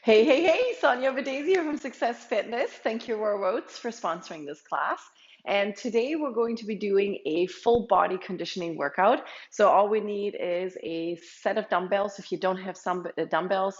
Hey, hey, hey, Sonja here from Success Fitness. Thank you, Roar Oats, for sponsoring this class. And today we're going to be doing a full body conditioning workout. So all we need is a set of dumbbells. If you don't have some dumbbells,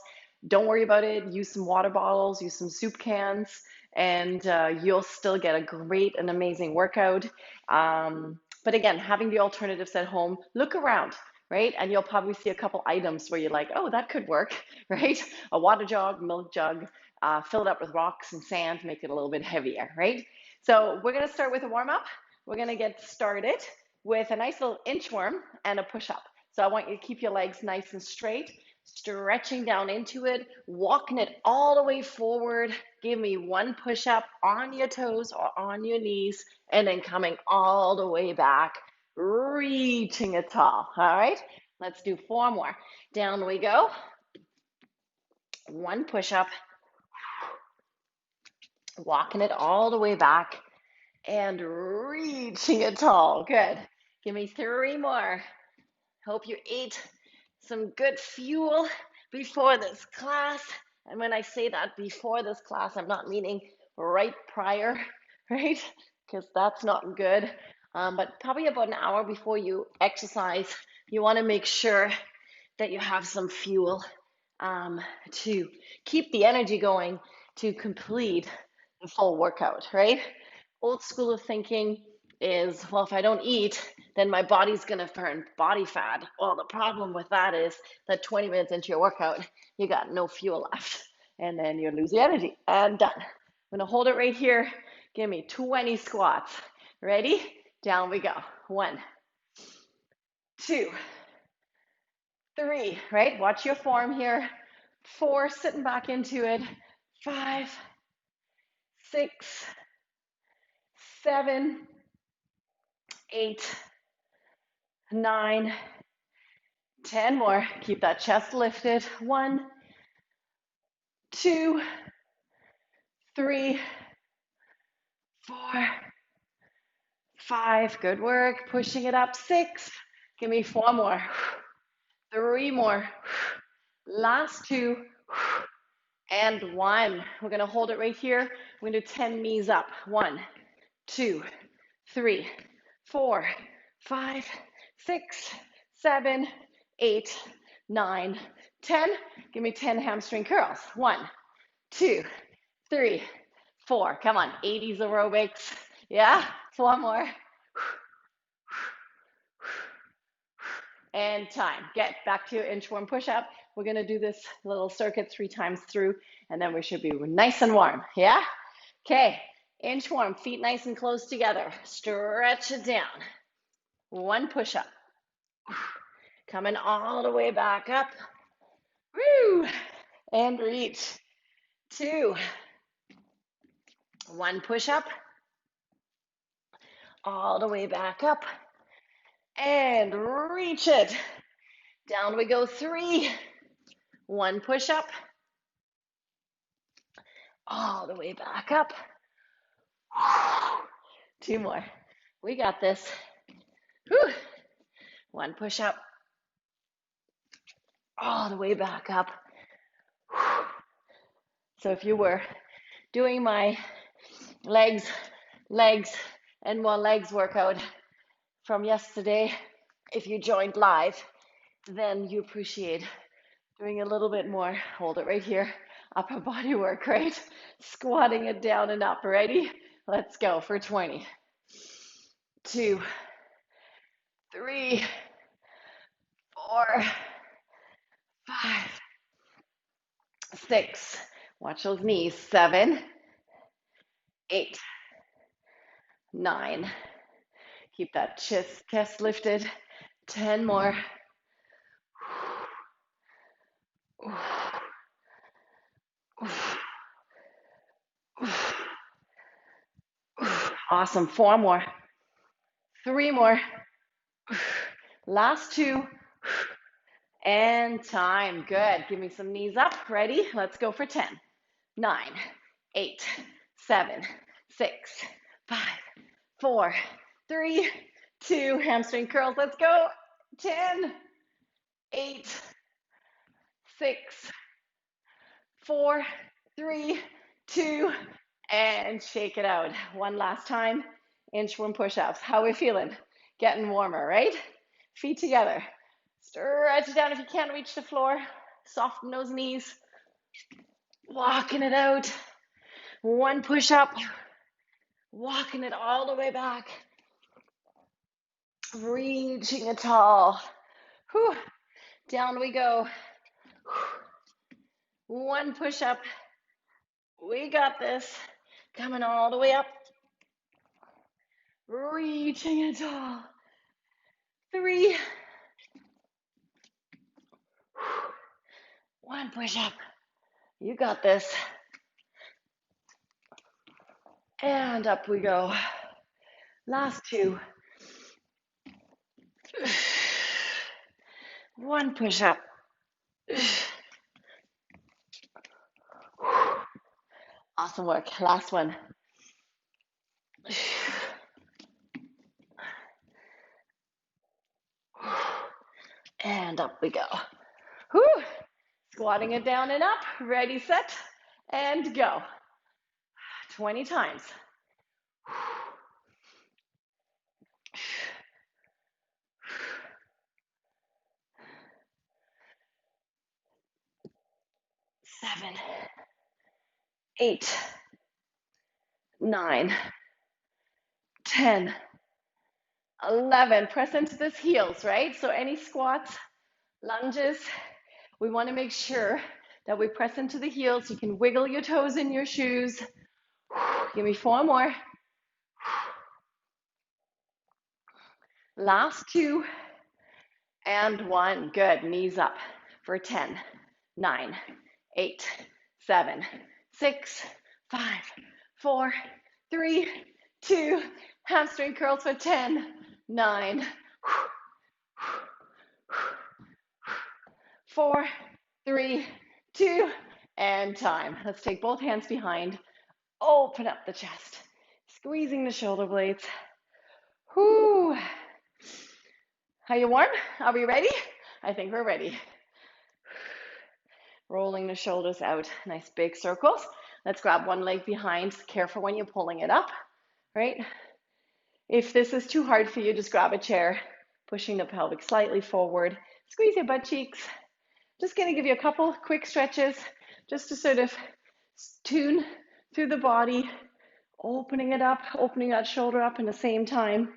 don't worry about it. Use some water bottles, use some soup cans, and you'll still get a great and amazing workout. But again, having the alternatives at home, look around, right? And you'll probably see a couple items where you're like, oh, that could work, right? A water jug, milk jug, fill it up with rocks and sand, make it a little bit heavier, right? So we're gonna start with a warm up. We're gonna get started with a nice little inchworm and a push up. So I want you to keep your legs nice and straight, stretching down into it, walking it all the way forward. Give me one push up on your toes or on your knees, and then coming all the way back, reaching it tall. All right, let's do four more. Down we go. One push up, walking it all the way back and reaching it tall. Good. Give me three more. Hope you ate some good fuel before this class. And when I say that before this class, I'm not meaning right prior, right? Because that's not good. But probably about an hour before you exercise, you want to make sure that you have some fuel to keep the energy going to complete the full workout, right? Old school of thinking is, well, if I don't eat, then my body's going to burn body fat. Well, the problem with that is that 20 minutes into your workout, you got no fuel left, and then you lose the energy. And done. I'm going to hold it right here. Give me 20 squats. Ready? Down we go. 1, 2, 3, right? Watch your form here. 4, sitting back into it. 5, 6, 7, 8, 9, 10 more. Keep that chest lifted. 1, 2, 3, 4, 5. Good work. Pushing it up. 6. Give me 4 more. 3 more. Last 2. And 1. We're going to hold it right here. We're going to do 10 knees up. 1, 2, 3, 4, 5, 6, 7, 8, 9, 10. Give me 10 hamstring curls. 1, 2, 3, 4. Come on, 80s aerobics. Yeah, 4 more. And time. Get back to your inchworm push-up. We're going to do this little circuit 3 times through, and then we should be nice and warm. Yeah? Okay. Inchworm, feet nice and close together. Stretch it down. 1 push-up. Coming all the way back up. Woo! And reach. 2. 1 push-up. All the way back up. And reach it. Down we go. 3. 1 push-up. All the way back up. 2 more. We got this. Whew. 1 push-up. All the way back up. So if you were doing my legs, and more legs workout from yesterday, if you joined live, then you appreciate doing a little bit more. Hold it right here. Upper body work, right? Squatting it down and up. Ready? Let's go for 20. 2, 3, 4, 5, 6. Watch those knees. 7, 8, 9. Keep that chest lifted. 10 more. Awesome. 4 more. 3 more. Last 2. And time. Good. Give me some knees up. Ready? Let's go for 10. 9, 8, 7, 6, 5, 4, 3, 2. Hamstring curls. Let's go. 10, 8, 6, 4, 3, 2, and shake it out. One last time, inchworm push-ups. How are we feeling? Getting warmer, right? Feet together. Stretch it down if you can't reach the floor. Soften those knees. Walking it out. One push-up. Walking it all the way back. Reaching it tall. Whew. Down we go. One push-up. We got this. Coming all the way up. Reaching it tall. 3. One push-up. You got this. And up we go. Last 2. One push-up. Awesome work. Last one. And up we go. Whew. Squatting it down and up. Ready, set, and go. 20 times. 7, 8, 9, 10, 11. Press into those heels, right? So any squats, lunges, we want to make sure that we press into the heels. You can wiggle your toes in your shoes. Give me 4 more. Last 2 and 1. Good. Knees up for 10, 9, 8, 7, 6, 5, 4, 3, 2. Hamstring curls for 10, 9, 4, 3, 2, and time. Let's take both hands behind. Open up the chest. Squeezing the shoulder blades. Whoo. Are you warm? Are we ready? I think we're ready. Rolling the shoulders out. Nice big circles. Let's grab one leg behind. Careful when you're pulling it up, right? If this is too hard for you, just grab a chair, pushing the pelvic slightly forward. Squeeze your butt cheeks. Just going to give you a couple quick stretches just to sort of tune through the body, opening it up, opening that shoulder up in the same time.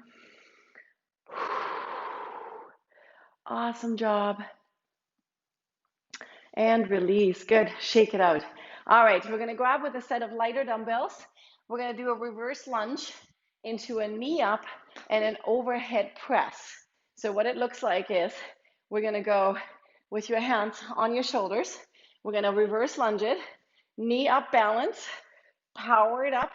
Awesome job. And release. Good. Shake it out. All right, we're going to grab with a set of lighter dumbbells. We're going to do a reverse lunge into a knee up and an overhead press. So what it looks like is we're going to go with your hands on your shoulders. We're going to reverse lunge it, knee up balance, power it up,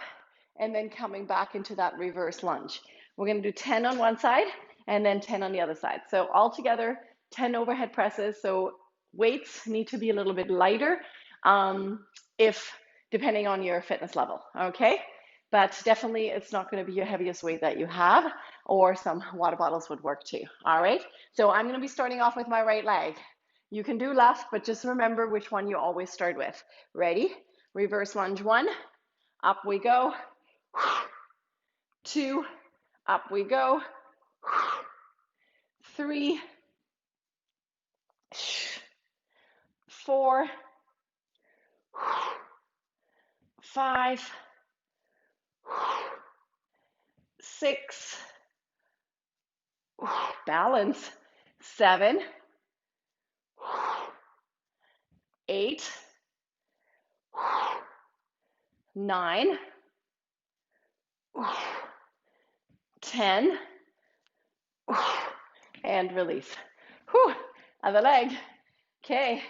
and then coming back into that reverse lunge. We're going to do 10 on one side and then 10 on the other side. So altogether, 10 overhead presses. So weights need to be a little bit lighter depending on your fitness level, okay? But definitely it's not going to be your heaviest weight that you have, or some water bottles would work too, all right? So I'm going to be starting off with my right leg. You can do left, but just remember which one you always start with. Ready? Reverse lunge 1, up we go. 2, up we go. 3, 4, 5, 6, balance, 7, 8, 9, 10, and release. Whew. Other leg. Okay,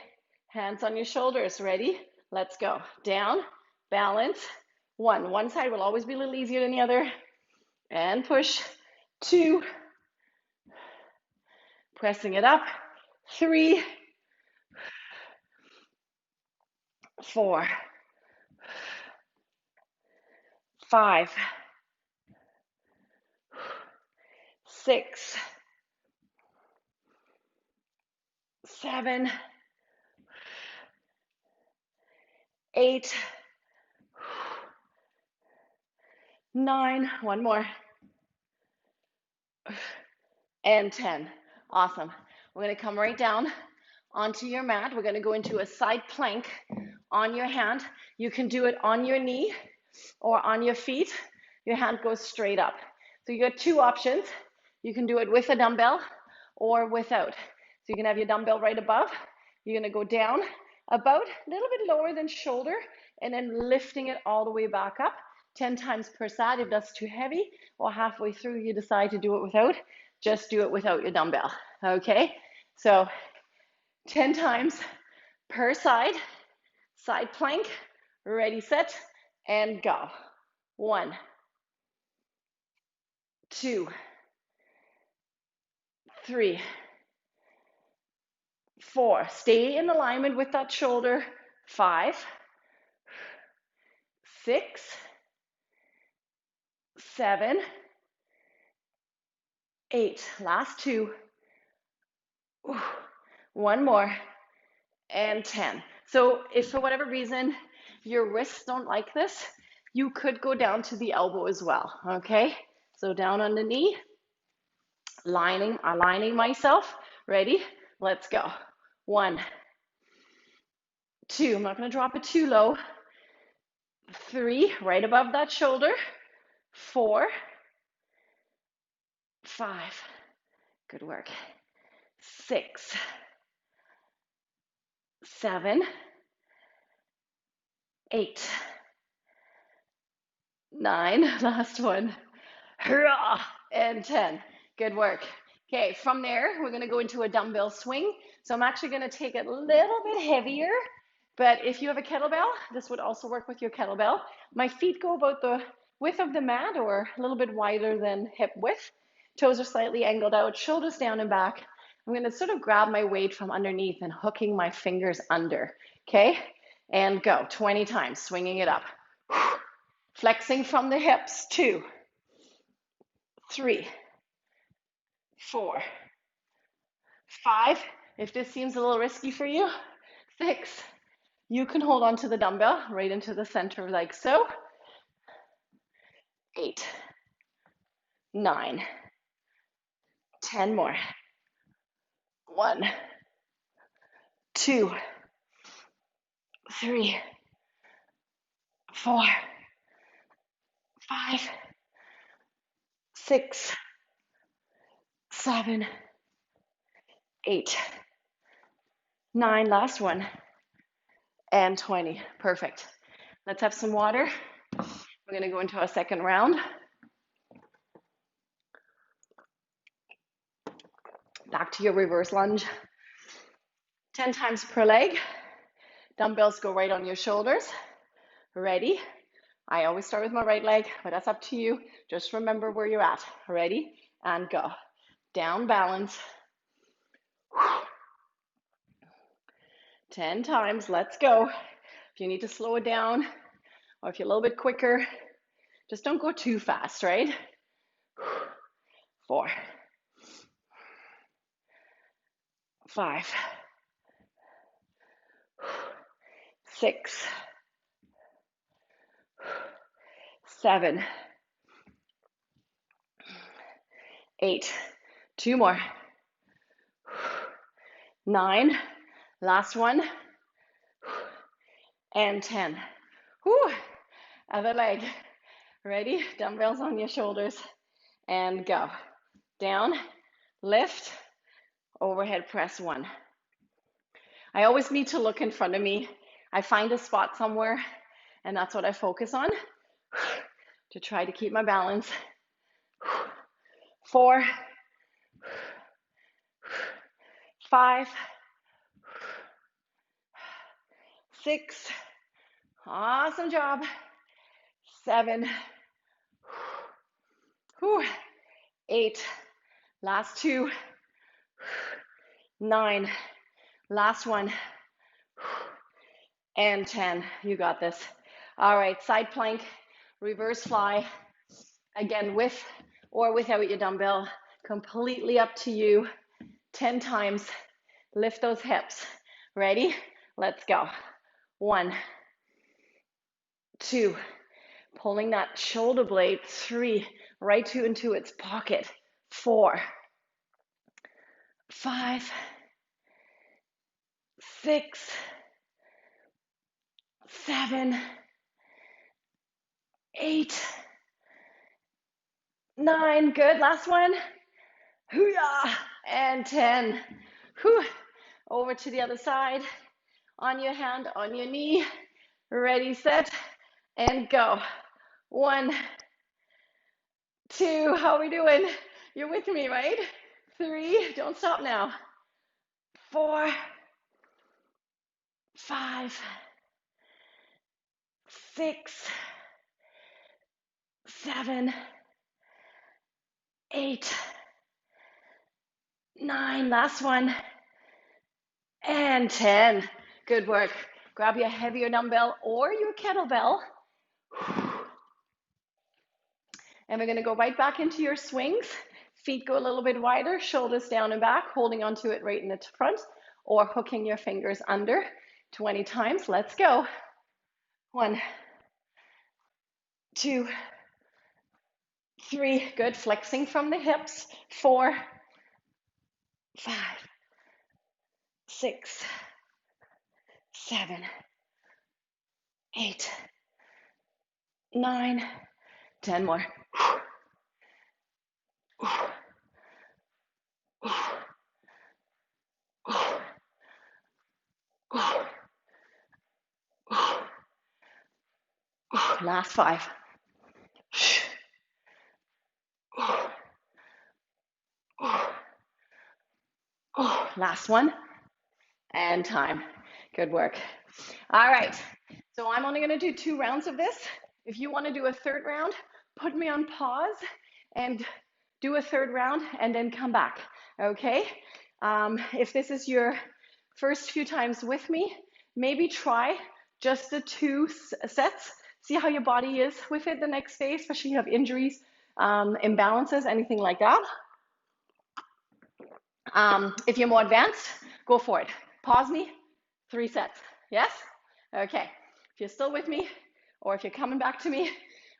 hands on your shoulders. Ready? Let's go. Down, balance. 1. One side will always be a little easier than the other. And push. 2. Pressing it up. 3. 4. 5. 6. 7. 8, 9, one more, and 10. Awesome. We're going to come right down onto your mat. We're going to go into a side plank on your hand. You can do it on your knee or on your feet. Your hand goes straight up. So you got two options. You can do it with a dumbbell or without. So you can have your dumbbell right above. You're going to go down about a little bit lower than shoulder and then lifting it all the way back up 10 times per side. If that's too heavy or halfway through you decide to do it without, just do it without your dumbbell. Okay, so 10 times per side, side plank, ready, set, and go. 1, 2, 3, 4. Stay in alignment with that shoulder. 5, 6, 7, 8. Last 2. One more. And 10. So if for whatever reason your wrists don't like this, you could go down to the elbow as well. Okay? So down on the knee, aligning myself. Ready? Let's go. 1, 2. I'm not going to drop it too low. 3, right above that shoulder. 4, 5. Good work. 6, 7, 8, 9. Last one. And 10. Good work. Okay, from there, we're going to go into a dumbbell swing. So I'm actually going to take it a little bit heavier, but if you have a kettlebell, this would also work with your kettlebell. My feet go about the width of the mat or a little bit wider than hip width. Toes are slightly angled out, shoulders down and back. I'm going to sort of grab my weight from underneath and hooking my fingers under. Okay, and go 20 times, swinging it up. Flexing from the hips. 2, 3, 4, 5. If this seems a little risky for you, 6. You can hold on to the dumbbell right into the center like so. 8, 9, 10 more. 1, 2, 3, 4, 5, 6, 7, 8, 9. Last one. And 20. Perfect. Let's have some water. We're going to go into our second round. Back to your reverse lunge. 10 times per leg. Dumbbells go right on your shoulders. Ready? I always start with my right leg, but that's up to you. Just remember where you're at. Ready? And go. Down, balance. 10 times. Let's go. If you need to slow it down, or if you're a little bit quicker, just don't go too fast, right? 4, 5, 6, 7, 8. 2 more. 9. Last one. And 10. Whew. Other leg. Ready? Dumbbells on your shoulders. And go. Down, lift, overhead press 1. I always need to look in front of me. I find a spot somewhere, and that's what I focus on to try to keep my balance. 4, 5, 6. Awesome job. 7, 8. Last 2. 9. Last one. And 10. You got this. All right, side plank, reverse fly. Again, with or without your dumbbell. Completely up to you. 10 times. Lift those hips. Ready? Let's go. 1, 2, pulling that shoulder blade, 3, right to into its pocket, 4, 5, 6, 7, 8, 9, good, last one, hoo-yah, and 10, whew, over to the other side, on your hand, on your knee, ready, set, and go, 1, 2, how are we doing? You're with me, right? 3, don't stop now, 4, 5, 6, 7, 8, 9, last one, and 10. Good work. Grab your heavier dumbbell or your kettlebell. And we're going to go right back into your swings. Feet go a little bit wider, shoulders down and back, holding onto it right in the front, or hooking your fingers under 20 times. Let's go. 1, 2, 3. Good. Flexing from the hips. 4, 5, 6, 7, 8, 9, 10 more. Last 5. Last one. And time. Good work. All right. So I'm only going to do 2 rounds of this. If you want to do a 3rd round, put me on pause and do a 3rd round and then come back. Okay? If this is your first few times with me, maybe try just the 2 sets. See how your body is with it the next day, especially if you have injuries, imbalances, anything like that. If you're more advanced, go for it. Pause me, 3 sets. Yes? Okay. If you're still with me, or if you're coming back to me,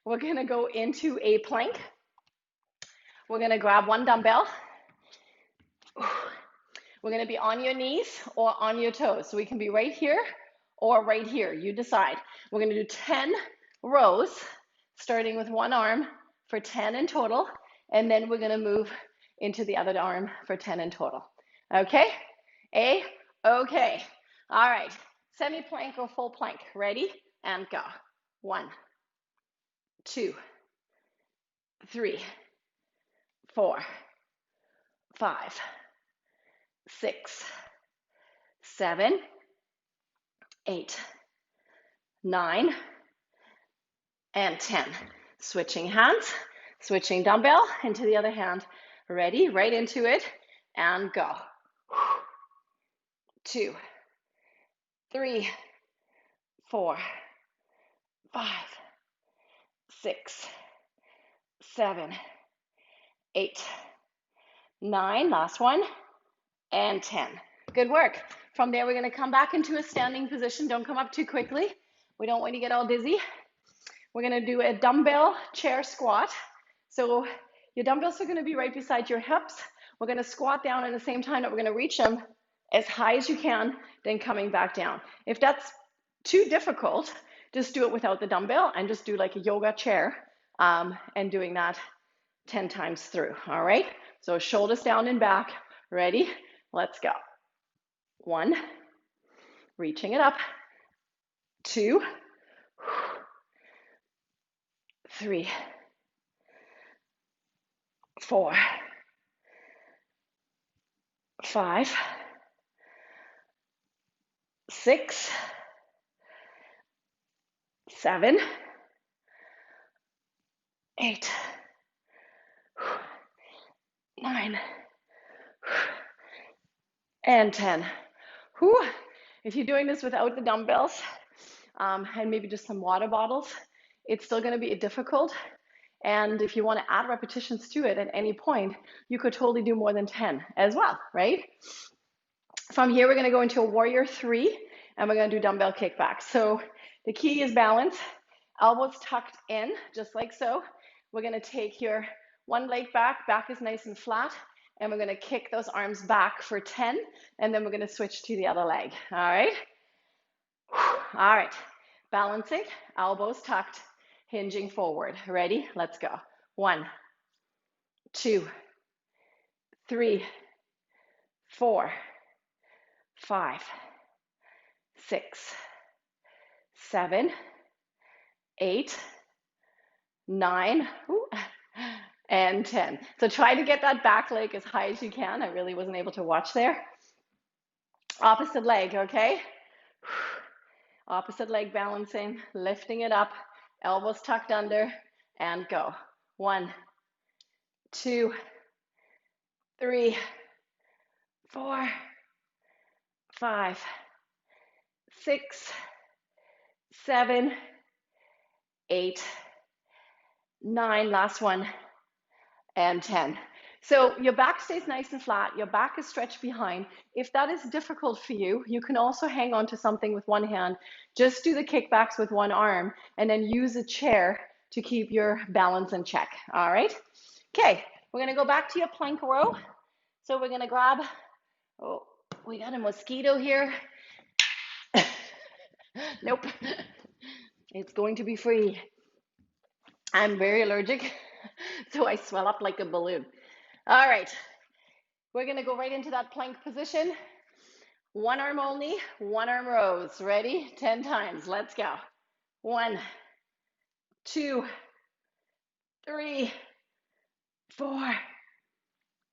we're going to go into a plank. We're going to grab 1 dumbbell. We're going to be on your knees or on your toes. So we can be right here or right here. You decide. We're going to do 10 rows, starting with 1 arm for 10 in total. And then we're going to move into the other arm for 10 in total. Okay? Okay. All right. Semi-plank or full plank. Ready? And go. 1, 2, 3, 4, 5, 6, 7, 8, 9, and 10. Switching hands, switching dumbbell into the other hand. Ready? Right into it, and go. 2, 3, 4, 5, 6, 7, 8, 9, last one, and 10. Good work. From there, we're going to come back into a standing position. Don't come up too quickly. We don't want to get all dizzy. We're going to do a dumbbell chair squat. So your dumbbells are going to be right beside your hips. We're going to squat down at the same time that we're going to reach them as high as you can, then coming back down. If that's too difficult, just do it without the dumbbell and just do like a yoga chair and doing that 10 times through. All right. So shoulders down and back. Ready? Let's go. 1, reaching it up. 2, 3, 4, 5, 6, 7, 8, 9, and 10. Whew. If you're doing this without the dumbbells and maybe just some water bottles, it's still going to be difficult. And if you want to add repetitions to it at any point, you could totally do more than 10 as well, right? From here, we're going to go into a warrior 3, and we're going to do dumbbell kickbacks. So the key is balance elbows tucked in, just like so. We're gonna take your one leg back, back is nice and flat, and we're gonna kick those arms back for 10, and then we're gonna switch to the other leg, all right? All right, balancing, elbows tucked, hinging forward. Ready? Let's go. 1, 2, 3, 4, 5, 6, 7, 8, 9, and 10. So try to get that back leg as high as you can. I really wasn't able to watch there. Opposite leg, okay? Opposite leg balancing, lifting it up, elbows tucked under, and go. 1, 2, 3, 4, 5, 6, 7, 8, 9, last one, and 10. So your back stays nice and flat, your back is stretched behind. If that is difficult for you, you can also hang on to something with one hand. Just do the kickbacks with one arm and then use a chair to keep your balance in check, all right? Okay, we're gonna go back to your plank row. So we're gonna grab, oh, we got a mosquito here. Nope, it's going to be free. I'm very allergic, so I swell up like a balloon. All right, we're gonna go right into that plank position. One arm only, one arm rows. Ready? 10 times, let's go. 1, 2, 3, 4,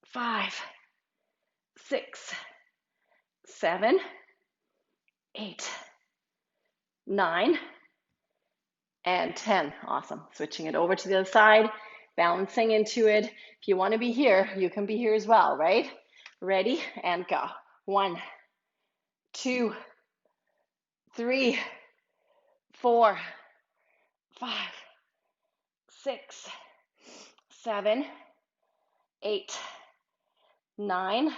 5, 6, 7, 8, 9, and 10. Awesome. Switching it over to the other side, balancing into it. If you want to be here, you can be here as well, right? Ready, and go. 1, 2, 3, 4, 5, 6, 7, 8, 9,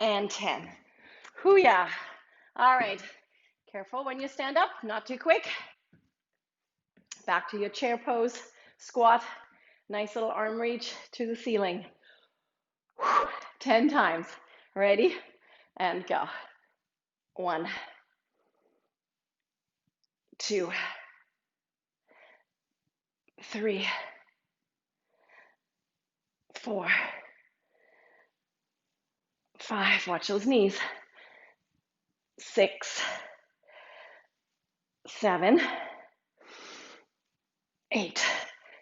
and 10. Hoo-yah. All right. Careful when you stand up, not too quick. Back to your chair pose, squat, nice little arm reach to the ceiling. 10 times. Ready? And go. 1, 2, 3, 4, 5. Watch those knees. 6, 7, 8.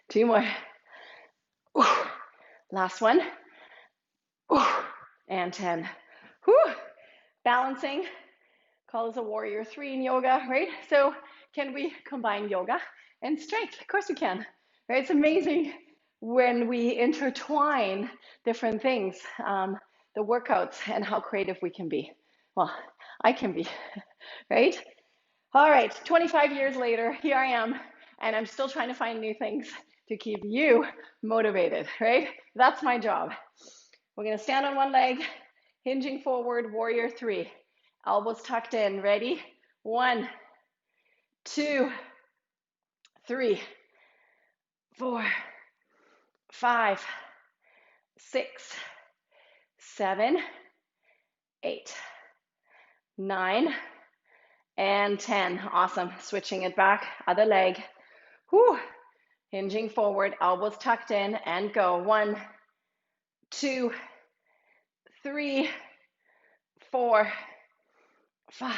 2 more. Last one. And 10. Balancing. Call this a warrior 3 in yoga, right? So can we combine yoga and strength? Of course we can, right? It's amazing when we intertwine different things, the workouts, and how creative we can be. Well, I can be, right? All right, 25 years later, here I am, and I'm still trying to find new things to keep you motivated, right? That's my job. We're gonna stand on one leg, hinging forward, warrior 3. Elbows tucked in, ready? 1, 2, 3, 4, 5, 6, 7, 8, 9, and 10. Awesome. Switching it back, other leg. Hinging forward, elbows tucked in, and go. 1, 2, 3, 4, 5,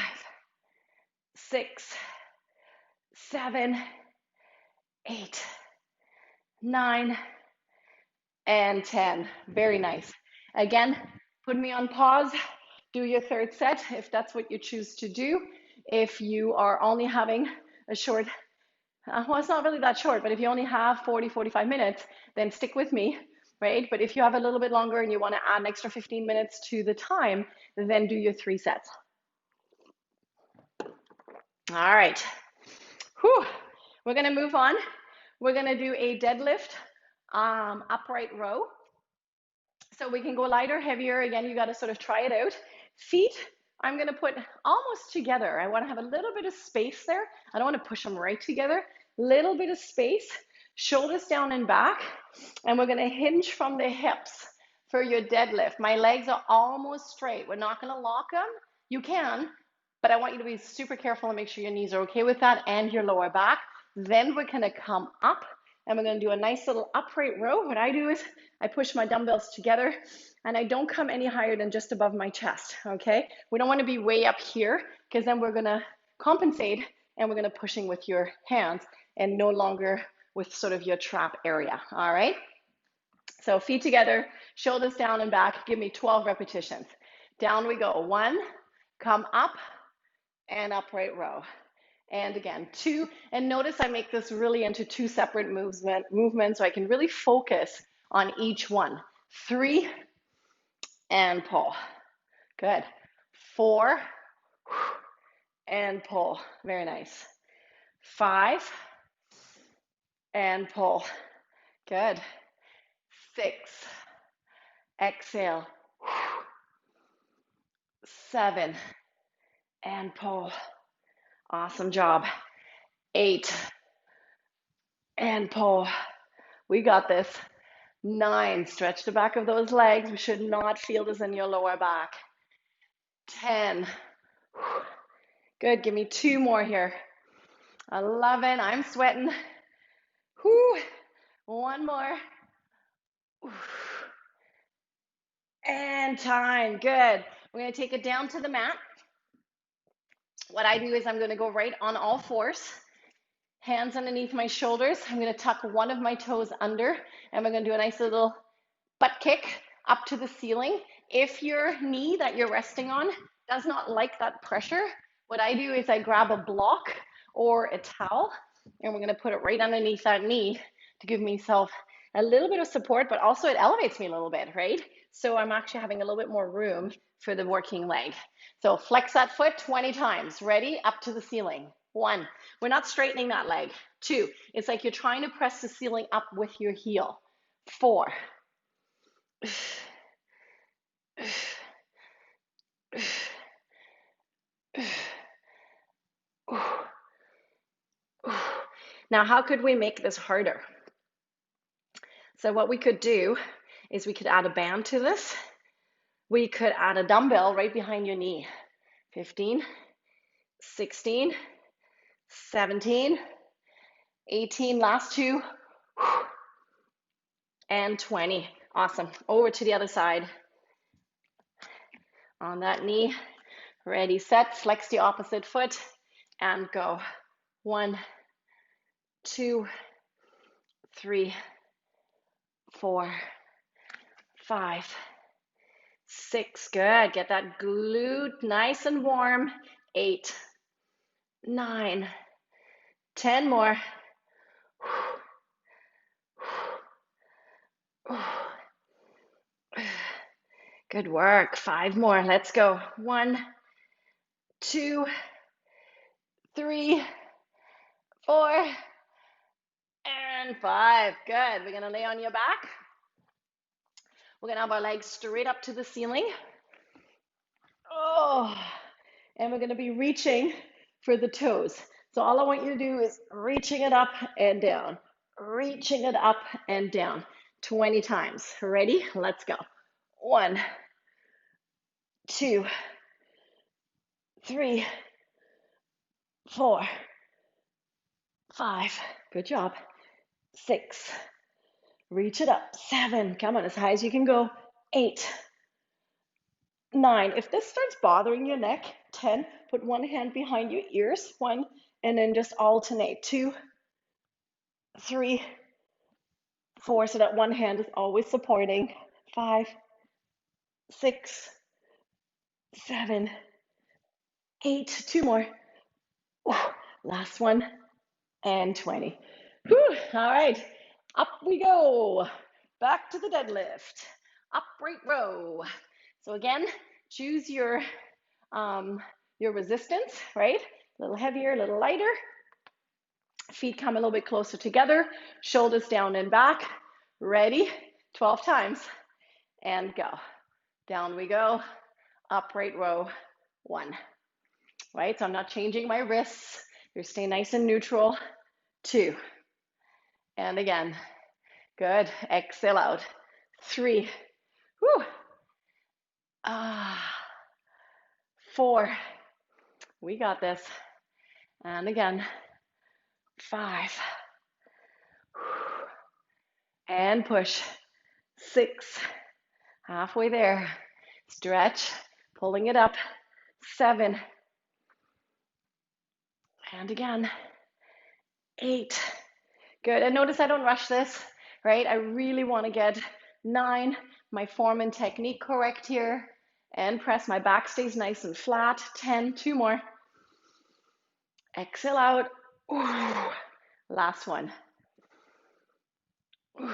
6, 7, 8, 9, and 10. Very nice. Again, put me on pause. Do your third set if that's what you choose to do. If you are only having a short, well, it's not really that short, but if you only have 40, 45 minutes, then stick with me, right? But if you have a little bit longer and you want to add an extra 15 minutes to the time, then do your 3 sets. All right. We're going to move on. We're going to do a deadlift upright row. So we can go lighter, heavier. Again, you got to sort of try it out. Feet I'm gonna put almost together. I wanna have a little bit of space there. I don't wanna push them right together. Little bit of space, shoulders down and back, and we're gonna hinge from the hips for your deadlift. My legs are almost straight. We're not gonna lock them. You can, but I want you to be super careful and make sure your knees are okay with that and your lower back. Then we're gonna come up and we're gonna do a nice little upright row. What I do is I push my dumbbells together and I don't come any higher than just above my chest, okay? We don't wanna be way up here because then we're gonna compensate and we're gonna pushing with your hands and no longer with sort of your trap area, all right? So feet together, shoulders down and back. Give me 12 repetitions. Down we go. 1, come up and upright row. And again, 2, and notice I make this really into 2 separate movements so I can really focus on each one. 3, and pull. Good. 4, and pull. Very nice. 5, and pull. Good. 6, exhale. 7, and pull. Awesome job. 8, and pull. We got this. 9, stretch the back of those legs. We should not feel this in your lower back. 10, good. Give me 2 more here. 11, I'm sweating. 1 more. And time. Good. We're going to take it down to the mat. What I do is I'm going to go right on all fours. Hands underneath my shoulders. I'm going to tuck one of my toes under, and we're going to do a nice little butt kick up to the ceiling. If your knee that you're resting on does not like that pressure, what I do is I grab a block or a towel, and we're going to put it right underneath that knee to give myself a little bit of support, but also it elevates me a little bit, right? So I'm actually having a little bit more room for the working leg. So flex that foot 20 times. Ready? Up to the ceiling. 1, we're not straightening that leg. 2, it's like you're trying to press the ceiling up with your heel. 4, now, how could we make this harder? So what we could do is we could add a band to this. We could add a dumbbell right behind your knee. 15, 16, 17, 18, last 2, and 20. Awesome. Over to the other side. On that knee. Ready, set. Flex the opposite foot and go. 1, 2, 3, 4, 5, 6. Good. Get that glute nice and warm. 8, 9, 10 more. Good work. 5 more. Let's go. 1, 2, 3, 4, and 5. Good. We're going to lay on your back. We're going to have our legs straight up to the ceiling. Oh, and we're going to be reaching for the toes. So all I want you to do is reaching it up and down, reaching it up and down 20 times. Ready? Let's go. 1, 2, 3, 4, 5. Good job. 6. Reach it up. 7. Come on, as high as you can go. 8. 9. If this starts bothering your neck, 10. Put one hand behind your ears. 1. And then just alternate. 2, 3, 4. So that one hand is always supporting. 5, 6, 7, 8. 2 more. Last one. And 20. Whew. All right. Up we go. Back to the deadlift. Upright row. So again, choose your resistance, right? A little heavier, a little lighter. Feet come a little bit closer together. Shoulders down and back. Ready? 12 times. And go. Down we go. Upright row. 1, right? So I'm not changing my wrists. You're staying nice and neutral. 2, and again, good. Exhale out. 3, whew. 4, we got this. And again, 5, and push. 6, halfway there. Stretch, pulling it up. 7, and again, 8. Good. And notice I don't rush this, right? I really want to get 9, my form and technique correct here, and press. My back stays nice and flat. 10, 2 more. Exhale out. Ooh. Last one. Ooh.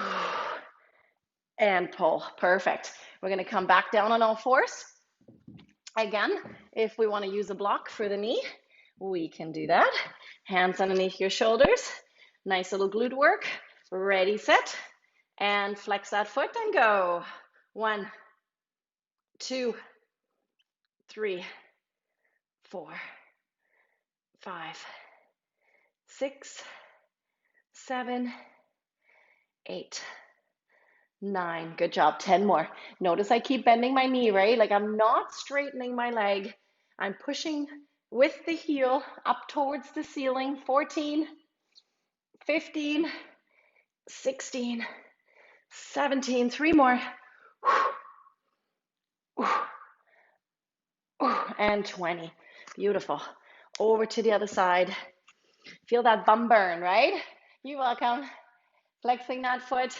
And pull. Perfect. We're going to come back down on all fours. Again, if we want to use a block for the knee, we can do that. Hands underneath your shoulders. Nice little glute work. Ready, set, and flex that foot and go. 1, 2, 3, 4, 5, 6, 7, 8, 9. Good job. 10 more. Notice I keep bending my knee, right? Like I'm not straightening my leg. I'm pushing with the heel up towards the ceiling. 14, 15, 16, 17. 3 more. And 20. Beautiful. Over to the other side. Feel that bum burn, right? You're welcome. Flexing that foot,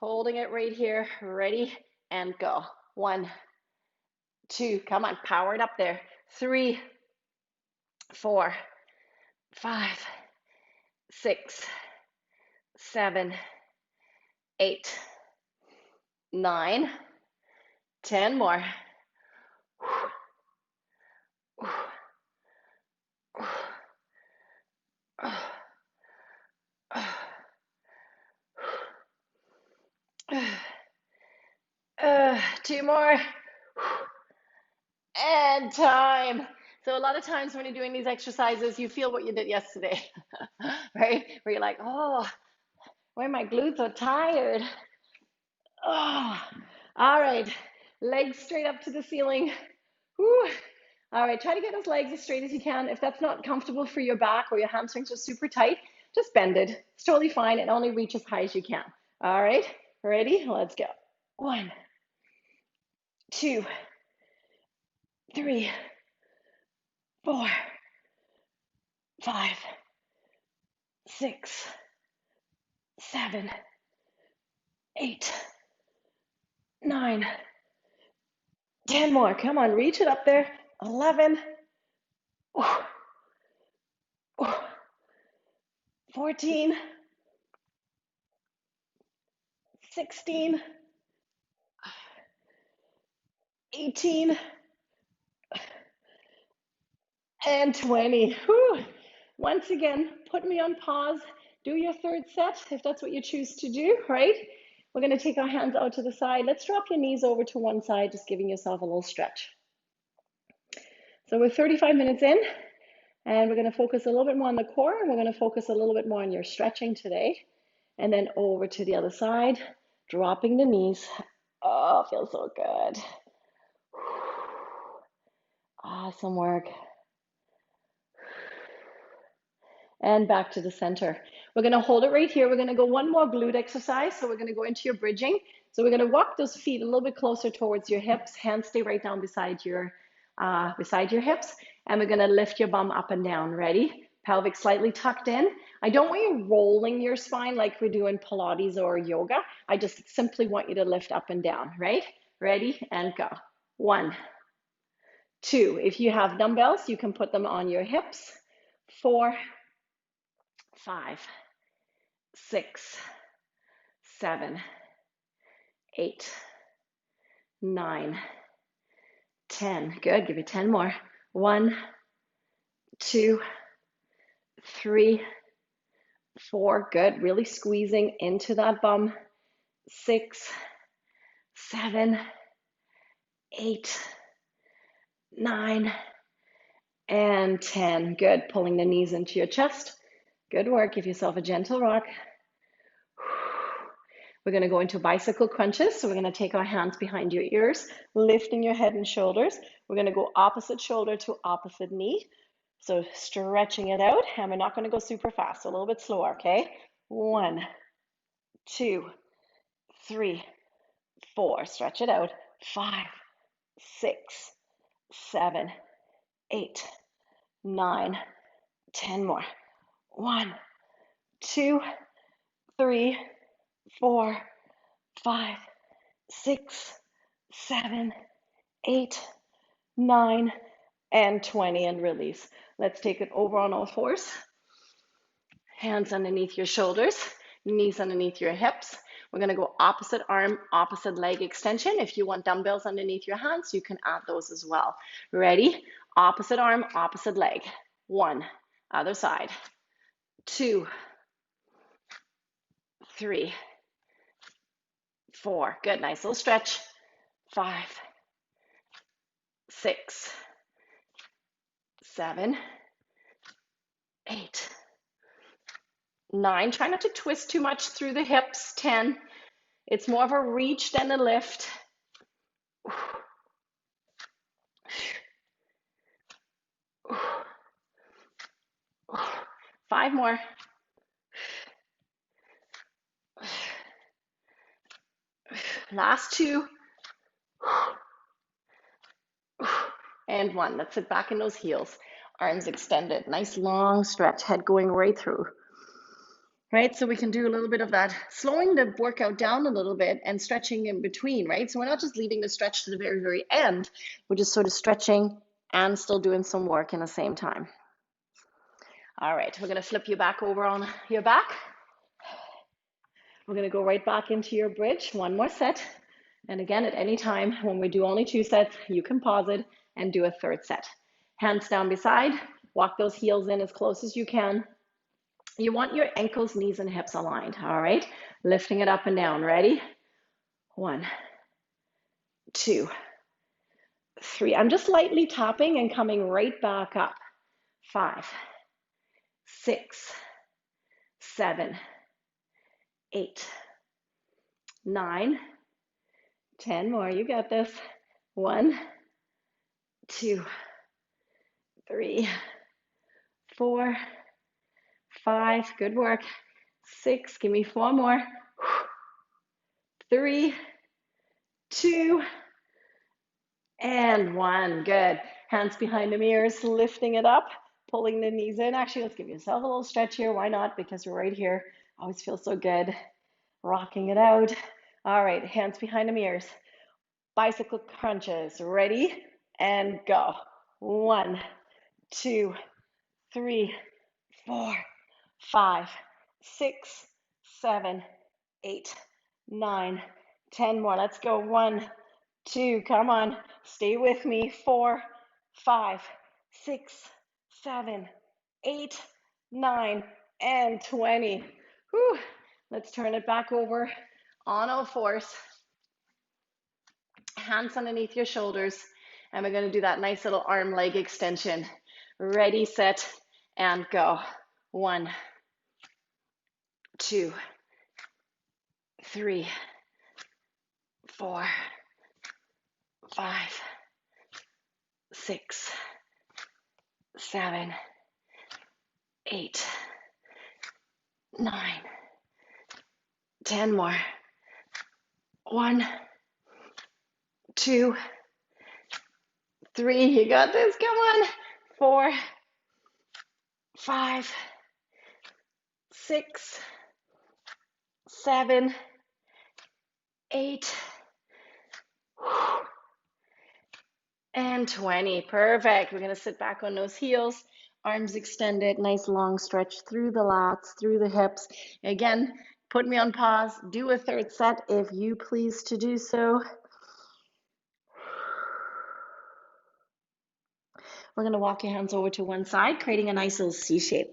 holding it right here. Ready, and go. 1, 2, come on, power it up there. 3, 4, 5, 6, 7, 8, 9, 10 more. Two more. And time. So a lot of times when you're doing these exercises, you feel what you did yesterday, right? Where you're like, oh, why my glutes are tired. Oh, all right. Legs straight up to the ceiling. Whew. All right, try to get those legs as straight as you can. If that's not comfortable for your back or your hamstrings are super tight, just bend it. It's totally fine and only reach as high as you can. All right, ready? Let's go. 1, 2, 3, 4, 5, 6, 7, 8, 9, 10 more. Come on, reach it up there. 11, 14, 16, 18, and 20. Whew. Once again, put me on pause. Do your third set if that's what you choose to do, right? We're going to take our hands out to the side. Let's drop your knees over to one side, just giving yourself a little stretch. So we're 35 minutes in, and we're going to focus a little bit more on the core, and we're going to focus a little bit more on your stretching today. And then over to the other side, dropping the knees. Oh, feels so good. Awesome work. And back to the center. We're going to hold it right here. We're going to go one more glute exercise. So we're going to go into your bridging. So we're going to walk those feet a little bit closer towards your hips. Hands stay right down beside your hips. And we're going to lift your bum up and down. Ready? Pelvic slightly tucked in. I don't want you rolling your spine like we do in Pilates or yoga. I just simply want you to lift up and down, right? Ready? And go. 1, 2. If you have dumbbells, you can put them on your hips. 4, 5, 6, 7, 8, 9, 10. Good. Give it 10 more. 1, 2, 3, 4. Good. Really squeezing into that bum. 6, 7, 8, 9, and 10. Good. Pulling the knees into your chest. Good work. Give yourself a gentle rock. We're going to go into bicycle crunches. So we're going to take our hands behind your ears, lifting your head and shoulders. We're going to go opposite shoulder to opposite knee. So stretching it out, and we're not going to go super fast, so a little bit slower, okay? 1, 2, 3, 4. Stretch it out. 5, 6, 7, 8, 9, 10 more. 1, 2, 3, 4, 5, 6, 7, 8, 9, and 20, and release. Let's take it over on all fours. Hands underneath your shoulders, knees underneath your hips. We're going to go opposite arm, opposite leg extension. If you want dumbbells underneath your hands, you can add those as well. Ready? Opposite arm, opposite leg. 1, other side. 2, 3, 4. Good, nice little stretch. 5, 6, 7, 8, 9. Try not to twist too much through the hips. 10. It's more of a reach than a lift. 5 more. Last 2. And 1. Let's sit back in those heels. Arms extended. Nice long stretch. Head going right through. Right? So we can do a little bit of that, slowing the workout down a little bit and stretching in between, right? So we're not just leaving the stretch to the very, very end. We're just sort of stretching and still doing some work in the same time. All right, we're going to flip you back over on your back. We're going to go right back into your bridge. 1 more set. And again, at any time, when we do only 2 sets, you can pause it and do a 3rd set. Hands down beside. Walk those heels in as close as you can. You want your ankles, knees, and hips aligned, all right? Lifting it up and down. Ready? 1, 2, 3. I'm just lightly tapping and coming right back up. 5, 6, 7, 8, 9, 10 more. You got this. 1, 2, 3, 4, 5. Good work. 6. Give me 4 more. 3, 2, and 1. Good. Hands behind the ears, lifting it up, pulling the knees in. Actually, let's give yourself a little stretch here. Why not? Because we're right here. Always feels so good. Rocking it out. All right, hands behind the ears. Bicycle crunches. Ready? And go. 1, 2, 3, 4, 5, 6, 7, 8, 9, 10 more. Let's go. 1, 2, come on. Stay with me. 4, 5, 6, 7, 8, 9, and 20. Whew. Let's turn it back over on all fours. Hands underneath your shoulders. And we're going to do that nice little arm leg extension. Ready, set, and go. 1, 2, 3, 4, 5, 6, 7, 8, 9, 10 more. 1, 2, 3. You got this. Come on. 4, 5, 6, 7, 8, and 20. Perfect. We're going to sit back on those heels, arms extended, nice long stretch through the lats, through the hips. Again, put me on pause. Do a 3rd set if you please to do so. We're going to walk your hands over to one side, creating a nice little C shape.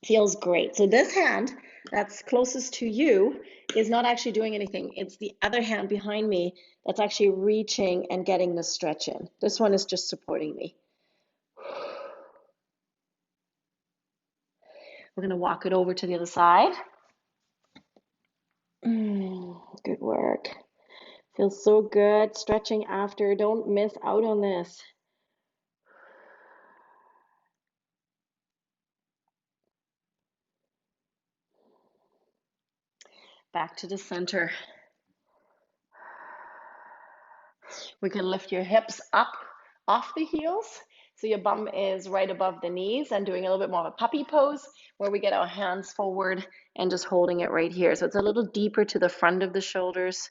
Feels great. So this hand that's closest to you is not actually doing anything. It's the other hand behind me that's actually reaching and getting the stretch in. This one is just supporting me. We're going to walk it over to the other side. Good work. Feels so good. Stretching after. Don't miss out on this. Back to the center. We can lift your hips up off the heels. So your bum is right above the knees, and doing a little bit more of a puppy pose where we get our hands forward and just holding it right here. So it's a little deeper to the front of the shoulders.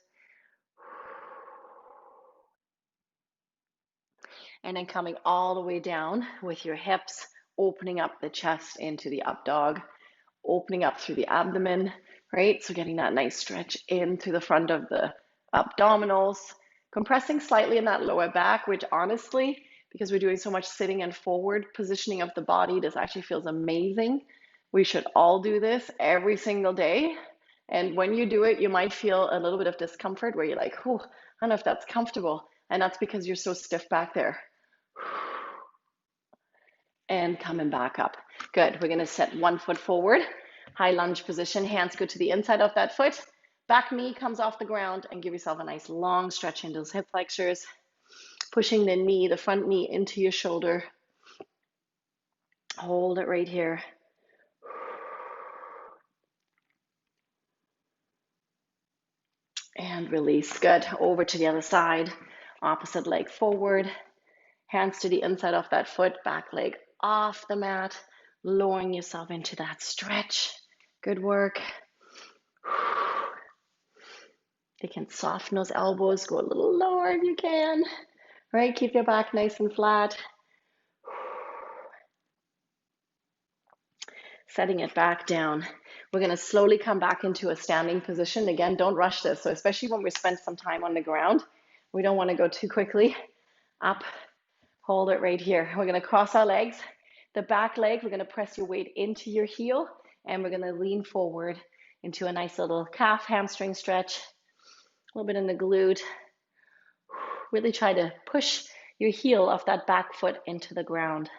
And then coming all the way down with your hips, opening up the chest into the up dog, opening up through the abdomen, right? So getting that nice stretch in through the front of the abdominals, compressing slightly in that lower back, which honestly, because we're doing so much sitting and forward positioning of the body, this actually feels amazing. We should all do this every single day. And when you do it, you might feel a little bit of discomfort where you're like, oh, I don't know if that's comfortable. And that's because you're so stiff back there. And coming back up. Good. We're going to set one foot forward, high lunge position. Hands go to the inside of that foot. Back knee comes off the ground, and give yourself a nice long stretch into those hip flexors. Pushing the knee, the front knee into your shoulder. Hold it right here. And release. Good. Over to the other side. Opposite leg forward. Hands to the inside of that foot. Back leg off the mat. Lowering yourself into that stretch. Good work. You can soften those elbows. Go a little lower if you can. Right? Keep your back nice and flat. Setting it back down. We're going to slowly come back into a standing position. Again, don't rush this. So especially when we spend some time on the ground, we don't want to go too quickly. Up, hold it right here. We're going to cross our legs. The back leg, we're going to press your weight into your heel, and we're going to lean forward into a nice little calf hamstring stretch. A little bit in the glute. Really try to push your heel of that back foot into the ground.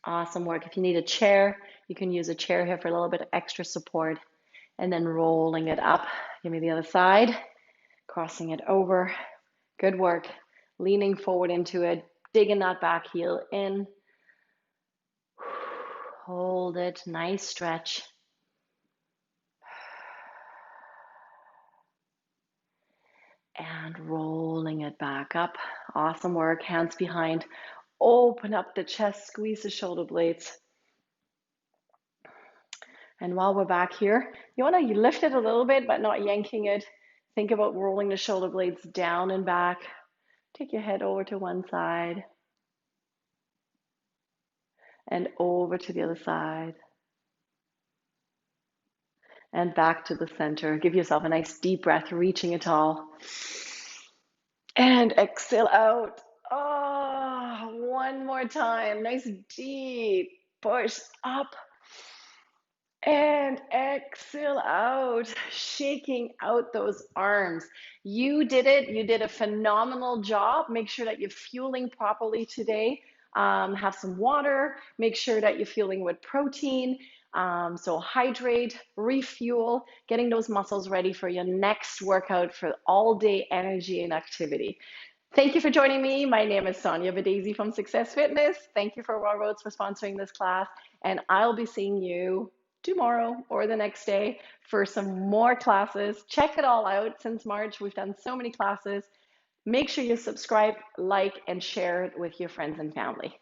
Awesome work. If you need a chair, you can use a chair here for a little bit of extra support. And then rolling it up. Give me the other side. Crossing it over. Good work. Leaning forward into it. Digging that back heel in. Hold it. Nice stretch. And rolling it back up. Awesome work. Hands behind. Open up the chest. Squeeze the shoulder blades. And while we're back here, you want to lift it a little bit, but not yanking it. Think about rolling the shoulder blades down and back. Take your head over to one side. And over to the other side. And back to the center. Give yourself a nice deep breath, reaching it all. And exhale out. Oh, one more time. Nice deep push up. And exhale out, shaking out those arms. You did it. You did a phenomenal job. Make sure that you're fueling properly today. Have some water. Make sure that you're fueling with protein. So hydrate, refuel, getting those muscles ready for your next workout for all day energy and activity. Thank you for joining me. My name is Sonja Badesi from Success Fitness. Thank you for Raw Roads for sponsoring this class. And I'll be seeing you tomorrow or the next day for some more classes. Check it all out. Since March, we've done so many classes. Make sure you subscribe, like, and share it with your friends and family.